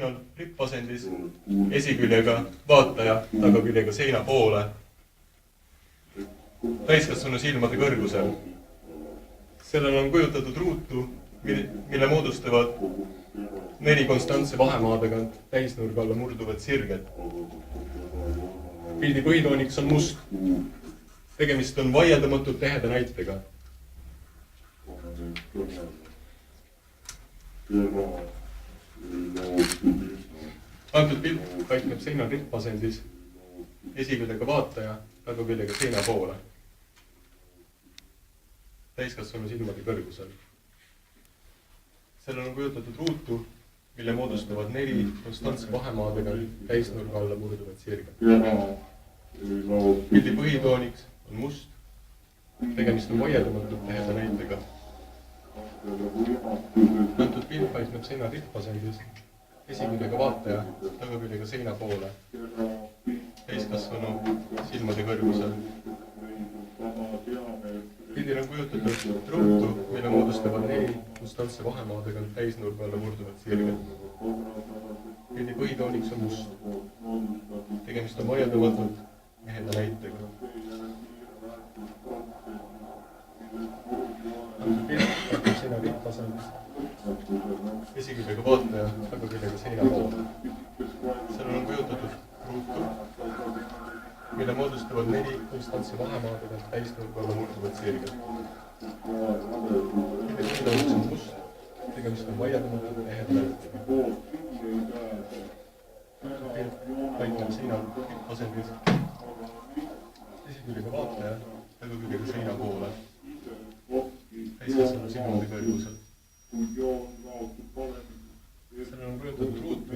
seinal rippasendis, esiküljega vaataja, tagaküljega seina poole, täiskasvanu silmade kõrgusel. Sellel on kujutatud ruutu, mille moodustavad 4 konstantse vahemaadega täisnurga alla murduvad sirged. Pildi põhitooniks on must. Tegemist on vaieldamatult teheda näitega. Antud pilt paikneb seinal rippasendis, esiküljega vaataja, tagaküljega seina poole, täiskasvanu silmade kõrgusel. Sellel on kujutatud ruutu, mille moodustavad 4 konstantse vahemaadega täisnurga alla murduvad sirged. Pildi põhitooniks on must. Tegemist on vaieldamatult teheda näitega. Antud pilt paikneb seina rippasendis, esiküljega vaataja, tagaküljega seina poole, täiskasvanu silmade kõrgusel. Pildil on kujutatud ruutu, mille moodustavad 4 konstantse vahemaadega täisnurga alla murduvad sirged. Pildi põhitooniks on must. Tegemist on vaieldamatult teheda näitega. Antud pilt paikneb seina rippasendis, esiküljega vaataja, tagaküljega seina poole. Sellel on kujutatud ruutu, mille moodustavad 4 konstantse vahemaadega täisnurga alla murduvad sirged. Pildi põhitooniks on must. Tegemist on vaieldamatult teheda näitega. Antud pilt paikneb seinal rippasendis, esiküljega vaataja, tagaküljega seina poole, täiskasvanu silmade kõrgusel. Sellel on kujutatud ruutu,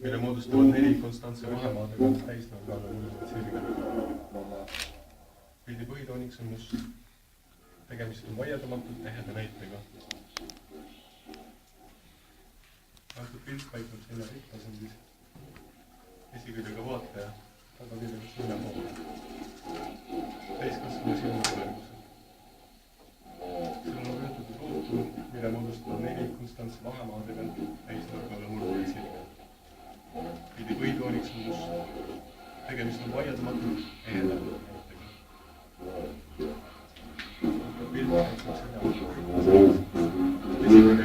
mille moodustavad 4 konstantse vahemaadega täisnurga alla murduvad sirged. Pildi põhitooniks on must. Tegemist on vaieldamatult teheda näitega. Antud pilt paikneb seina rippasendis, esiküljega vaataja, tagaküljega seina poole, täiskasvanu silmade kõrgusel. Sellel on kujutatud ruutu, mille moodustavad 4 konstantse vahemaadega täisnurga alla murduvad sirged. Pildi põhitooniks on must. Tegemist on vaieldamatult teheda näitega. Antud pilt paikneb seina rippasendis, esiküljega